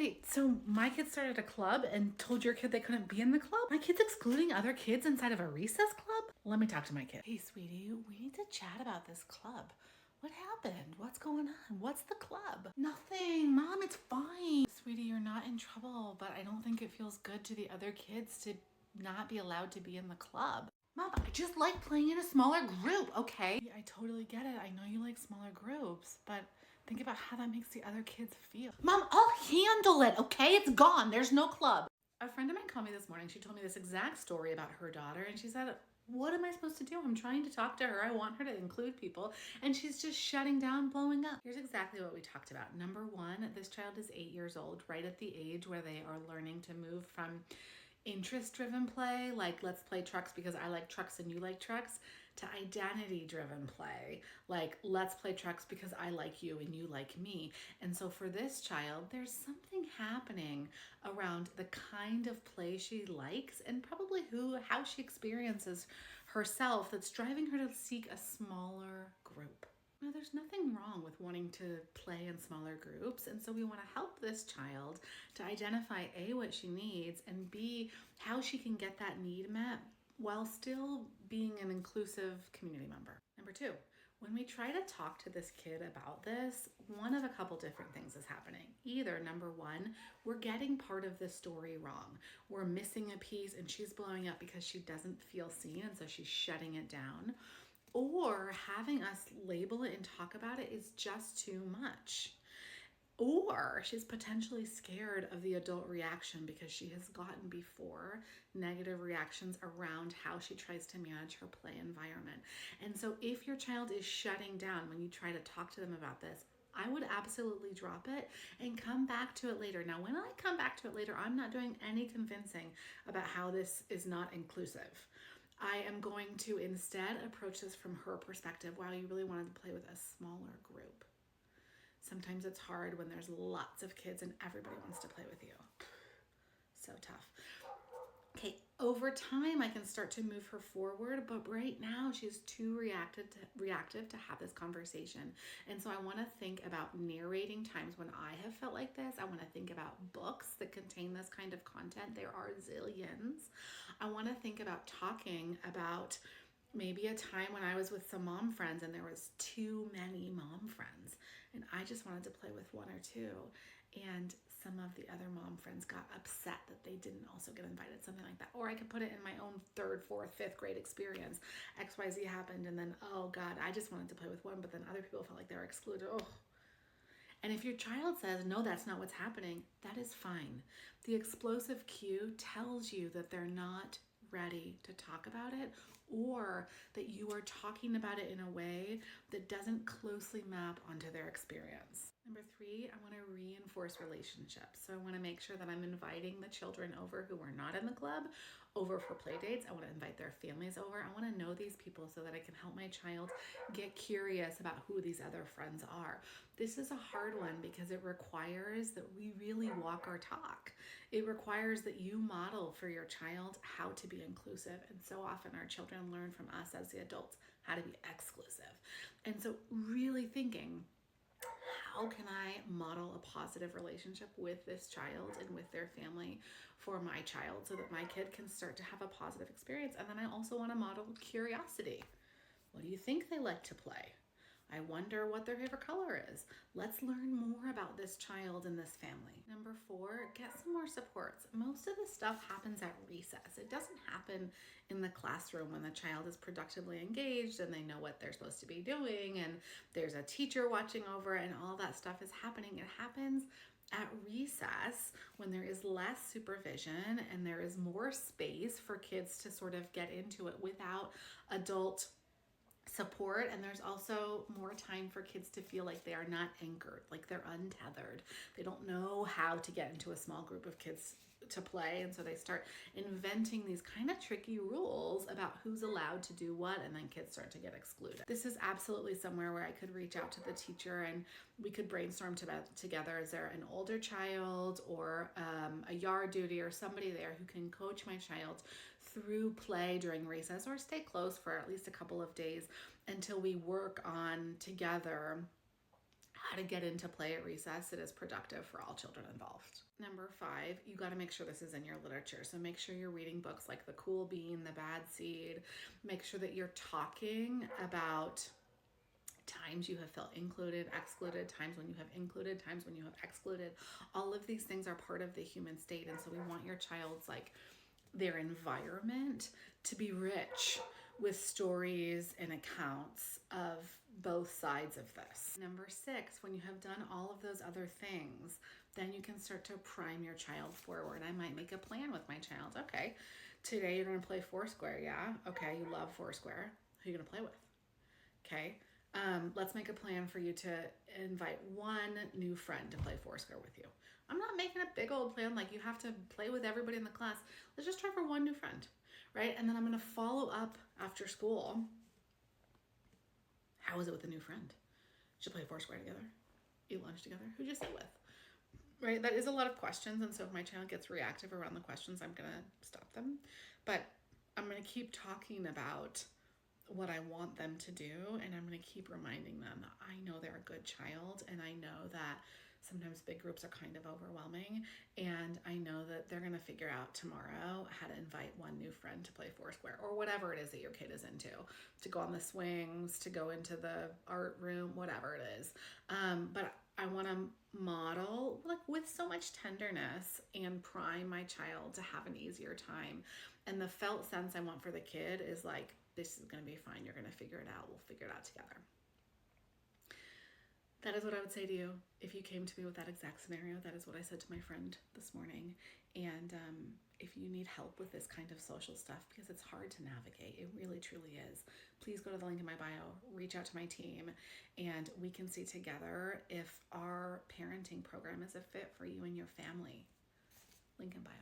Wait, so my kid started a club and told your kid they couldn't be in the club? My kid's excluding other kids inside of a recess club? Let me talk to my kid. Hey, sweetie, we need to chat about this club. What happened? What's going on? What's the club? Nothing, Mom, it's fine. Sweetie, you're not in trouble, but I don't think it feels good to the other kids to not be allowed to be in the club. Mom, I just like playing in a smaller group, okay? I totally get it. I know you like smaller groups, but think about how that makes the other kids feel. Mom, I'll handle it, okay? It's gone. There's no club. A friend of mine called me this morning. She told me this exact story about her daughter, and she said, what am I supposed to do? I'm trying to talk to her. I want her to include people, and she's just shutting down, blowing up. Here's exactly what we talked about. Number one, this child is 8 years old, right at the age where they are learning to move from interest-driven play, like let's play trucks because I like trucks and you like trucks, to identity-driven play, like let's play trucks because I like you and you like me. And so for this child, there's something happening around the kind of play she likes and probably how she experiences herself that's driving her to seek a smaller group. No, there's nothing wrong with wanting to play in smaller groups. And so we want to help this child to identify A, what she needs, and B, how she can get that need met while still being an inclusive community member. Number two, when we try to talk to this kid about this, one of a couple different things is happening. Either, number one, we're getting part of the story wrong. We're missing a piece and she's blowing up because she doesn't feel seen and so she's shutting it down. Or having us label it and talk about it is just too much. Or she's potentially scared of the adult reaction because she has gotten before negative reactions around how she tries to manage her play environment. And so if your child is shutting down when you try to talk to them about this, I would absolutely drop it and come back to it later. Now, when I come back to it later, I'm not doing any convincing about how this is not inclusive. I am going to instead approach this from her perspective. Wow, you really wanted to play with a smaller group. Sometimes it's hard when there's lots of kids and everybody wants to play with you. So tough. Okay, over time I can start to move her forward, but right now she's too reactive to have this conversation. And so I want to think about narrating times when I have felt like this. I want to think about books that contain this kind of content. There are zillions. I want to think about talking about maybe a time when I was with some mom friends and there was too many mom friends and I just wanted to play with one or two, and some of the other mom friends got upset that they didn't also get invited, something like that. Or I could put it in my own 3rd, 4th, 5th grade experience. XYZ happened and then, oh God, I just wanted to play with one, but then other people felt like they were excluded. Oh. And if your child says, no, that's not what's happening, that is fine. The explosive cue tells you that they're not ready to talk about it, or that you are talking about it in a way that doesn't closely map onto their experience. Number 3, I want to reinforce relationships. So I want to make sure that I'm inviting the children over who are not in the club over for play dates. I want to invite their families over. I want to know these people so that I can help my child get curious about who these other friends are. This is a hard one because it requires that we really walk our talk. It requires that you model for your child how to be inclusive. And so often our children learn from us as the adults how to be exclusive. And so really thinking, how can I model a positive relationship with this child and with their family for my child so that my kid can start to have a positive experience? And then I also want to model curiosity. What do you think they like to play? I wonder what their favorite color is. Let's learn more about this child and this family. Number 4, get some more supports. Most of this stuff happens at recess. It doesn't happen in the classroom when the child is productively engaged and they know what they're supposed to be doing and there's a teacher watching over and all that stuff is happening. It happens at recess when there is less supervision and there is more space for kids to sort of get into it without adult support, and there's also more time for kids to feel like they are not anchored, like they're untethered. They don't know how to get into a small group of kids to play, and so they start inventing these kind of tricky rules about who's allowed to do what, and then kids start to get excluded. This is absolutely somewhere where I could reach out to the teacher and we could brainstorm together. Is there an older child or a yard duty or somebody there who can coach my child through play during recess, or stay close for at least a couple of days until we work on together how to get into play at recess that is productive for all children involved. Number 5, you got to make sure this is in your literature. So make sure you're reading books like The Cool Bean, The Bad Seed. Make sure that you're talking about times you have felt included, excluded, times when you have included, times when you have excluded. All of these things are part of the human state. And so we want your child's their environment to be rich with stories and accounts of both sides of this. Number 6, when you have done all of those other things, then you can start to prime your child forward. I might make a plan with my child. Okay, today you're going to play Foursquare. Yeah. Okay. You love Foursquare. Who are you going to play with? Okay. Let's make a plan for you to invite one new friend to play Foursquare with you. I'm not making a big old plan like you have to play with everybody in the class. Let's just try for one new friend, right? And then I'm going to follow up after school. How was it with the new friend? Did you play Foursquare together? Eat lunch together? Who'd you sit with? Right? That is a lot of questions. And so if my child gets reactive around the questions, I'm going to stop them. But I'm going to keep talking about what I want them to do, and I'm going to keep reminding them that I know they're a good child, and I know that sometimes big groups are kind of overwhelming, and I know that they're going to figure out tomorrow how to invite one new friend to play Foursquare or whatever it is that your kid is into, to go on the swings, to go into the art room, whatever it is. But I want to model with so much tenderness and prime my child to have an easier time. And the felt sense I want for the kid is this is going to be fine. You're going to figure it out. We'll figure it out together. That is what I would say to you if you came to me with that exact scenario. That is what I said to my friend this morning. And if you need help with this kind of social stuff, because it's hard to navigate, it really, truly is, please go to the link in my bio, reach out to my team, and we can see together if our parenting program is a fit for you and your family. Link in bio.